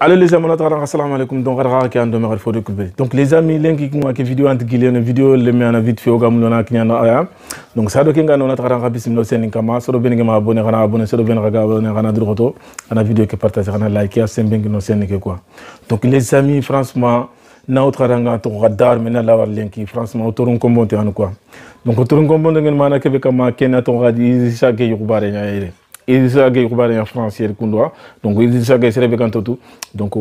Allez les amis, assalamu alaikum. Donc les amis, les qui vidéo anti-guilé, vidéo les met en vite fait au gamoulona qui aya. Donc ça doit kinga nona tara bisim no sen kama so ben ngama abonné kana abonné so ben raga abonné kana droto ana vidéo que partage kana like ya sen ben no sen que quoi. Donc les amis, franchement na autre ranga to radar mena la war lenki franchement autorun kombonté en quoi. Donc autorun kombonté ngene mana kebe kama kena to radi chaque yubare nyaire. Idrissa Gueye Khoubare en français kundwa donc Idrissa Gueye serebe kantotu donc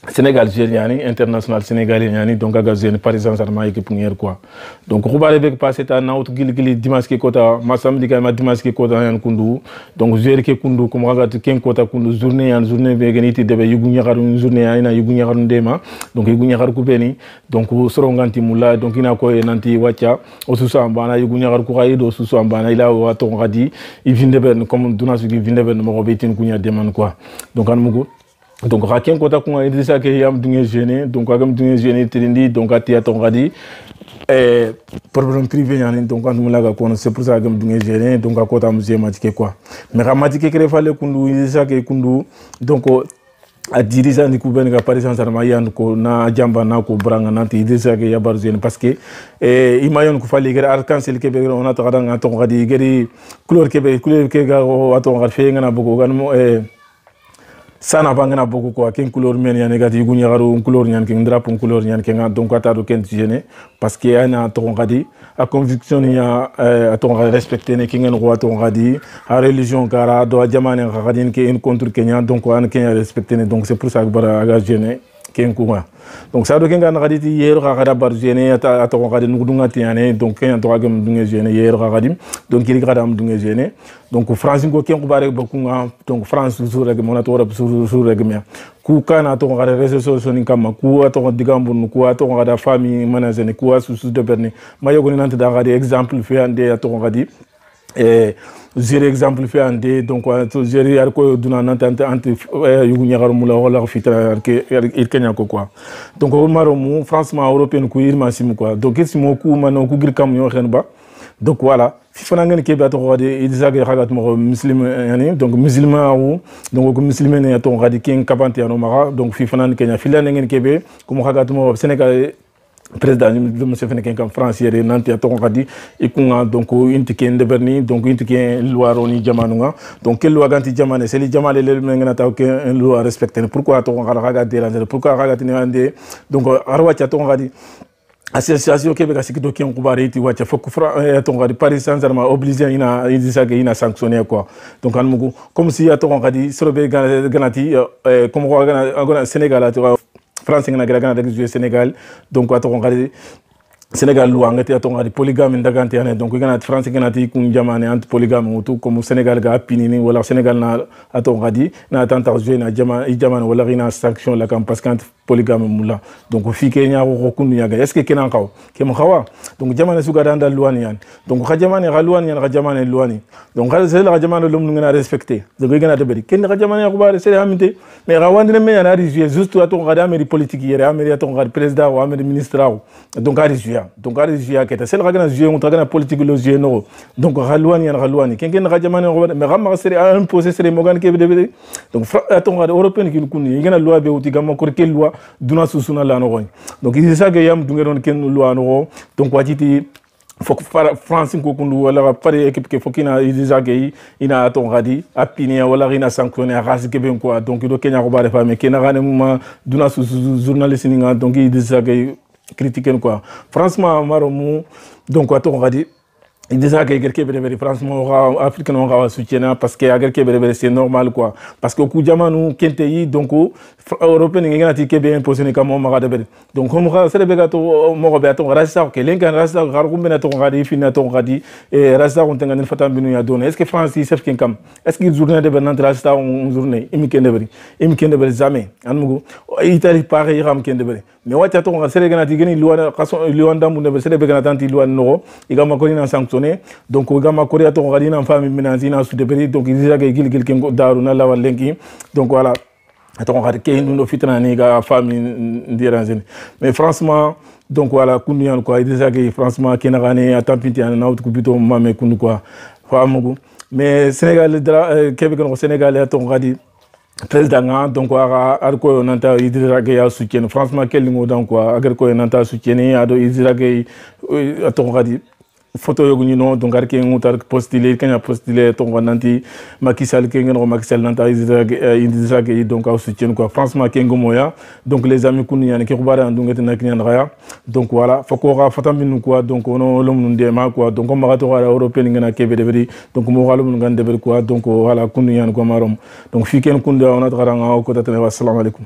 Sénégal yani international sénégalais yani donc aga jeune Paris Saint-Germain équipe ngir quoi donc Khoubare be passé ta na auto gili dimanche ki kota ma samedi ka ma dimanche ki kota yan kundu donc joueur ki kundu comme ragat ken kota kundu journée be geniti debe yugu nyakaru journée yana yugu nyakaru ndema donc yugu nyakaru ku beni donc soronganti mula donc ina ko nanti wacha osusa mbana yugu nyakaru ku kaydo osusa mbana ila wa to ngadi il vinde ben comme dunasu ki vinde ben mo betin kunya deman quoi donc an mugo donc raken kota ko Idrissa Gueye yam dungé gêné donc agam dungé gêné tindi donc atia to ngadi problème privé yani donc quand mu laga ko c'est pour ça agam dungé gêné donc akota musée matike quoi mais ramatike kre fale kundu Idrissa Gueye kundu donc a dirisa ni ku ben ga Paris Saint-Germain yan ko na jamba na ko branga nanti Idrissa Gueye ya barzene parce que imayon ko fali gere arc-en-ciel ke be on ata nga to ngadi gere couleur ke ga ato ngar fe ngana bogo gan mo sana bangana beaucoup quoi ken couleur men ya négatif gu ñaru couleur ñan ken drapeau couleur ñan ken donc ata do ken gêné parce que ana to ngadi a conviction ya to respecter ne ken ngwa to ngadi a religion kara do jamane ngadi ke une contre Kenya donc an Kenya respecter ne donc c'est pour ça que bara aga gêné ken kuma donc ça do ken ngadi ti yero ga bar gêné ata to ngadi ngudunga tiane donc ken to agam dunga gêné yero ga donc il ga dam dunga gêné donc France ngo ken Khoubare bakunga donc France toujours rek mona to rap sur rek me ku kana to ngare réseaux sociaux ni kama ku ato digambu ku ato ngada famille manager ku asu de berni mayogo ni nante da ngadi exemple fi ande ato ngadi zéro exemple fait ande donc zéro yar ko duna nante anti yugu nyagar mula wala fitra ke il kenya ko quoi donc o maro mu franchement européen ku irma sim quoi donc simo ku mano ku gir kam yo xen ba donc voilà fana ngene ke ba to ngadi Idrissa Gueye khagat mo muslim yani donc musulman ou donc ko musulman ne to ngadi ken kabante no mara donc fi fana Kenya fila ngene ke be ko mo khagat mo Sénégal président de monsieur Feneken comme français nanti to ngadi ikunga donc inti ken de berni donc inti ken loi roni jamanunga donc quelle loi ganti jamane c'est les jamale le ngena taw ke une loi respecter pourquoi to ngada déranger pourquoi khagat ni ande donc arwa cha to ngadi association Québec qui doit Khoubare ti wacha fok to ngadi Paris Saint-Germain obligé ina Idrissa Gueye ina sanctionné quoi donc an mugo comme si to ngadi sorobe ganati comme ko Sénégal France ngana gana de jouer Sénégal donc to ngadi Sénégal lu angati atongari polygame ndagante ane donc gana France gana ti kun jamane ant polygame tout comme Sénégal ga pinini wala Sénégal na atongadi na tanta jouer na jamane wala rina sanction la kam parce que polygame mula donc fi Kenya ko kunu yaga est ce que kenan kaw kem khawa donc jamane suga danda luwani yan donc kha jamane ga luwani yan ga jamane luwani donc c'est la jamane lum ngana respecter donc gana de beri ken ga jamane Khoubare c'est amité mais ga wandine me yana rijuer juste atongadi ameri politique yere ameri atongadi président ou ameri ministre donc a rijuer donc Idrissa Gueye c'est la grande on travaille politique le jeu no donc Ralouani quelqu'un na jamane mais ramma c'est imposer c'est mogan ke de donc atong européen qui nous il y a loi be uti gamma ko quelle loi duna susuna la no donc Idrissa Gueye yam dungeron ken loi no donc watiti fok France ko kundu wala pare équipe ke fokina Idrissa Gueye ina atong radi apini wala rina sanctionné ras ke ben quoi donc do Kenya Khoubare fa mais kena gane ma duna journaliste ninga donc Idrissa Gueye critiquer quoi franchement maromu donc ato ngadi Idrissa Gueye gerke bere franchement africain on va soutenir parce que gerke bere c'est normal quoi parce que ku jamanu kente yi donc européen ngena ti kebe imposer comme on mara de bere donc on mara c'est bega to mo be ato rasa que lengan rasa garu bena to ngadi fina to ngadi et rasa on tengane fata binu ya donner est-ce que France yi chef kam est-ce que journée de bernard rasa on journée imikende bere jamais anmugo Italie pareil ram kende bere mais wacha to ngadi c'est gana ti geni luana kaso luanda mu ne c'est bega tanti luana no igama ko ina sanction donc igama ko ya to ngadi na famille menanzi na sous de bere donc Idrissa Gueye gil ken daru na la lenki donc voilà attends on que nous fitna ni ga famille ndiranger mais franchement donc voilà kunyan quoi Idrissa Gueye franchement kena gane atampiti na auto kubito mame kunu quoi famugo mais Sénégal Québec no Sénégal attends ngadi président donc arko nanta Idrissa Gueye a soutien franchement quel lingo donc quoi agarko nanta soutien ado Idrissa Gueye aton gadi photo yogu ni no donc arke ngutar postulé kanya postulé to nanti Macky Sall ke ngeno Macky Sall nanta Idrissa Gueye donc a soutien quoi franchement kengo moya donc les amis kunu yani ke khubara ndungete na kenya raya donc voilà foko ga fataminu quoi donc ono lomnu ndema quoi donc on magato gara européen ngena kebe deveri donc mo galum ngande deveri quoi donc voilà kunu yani quoi marom donc fi ken kunde on a garanga ko tatene assalamu alaikum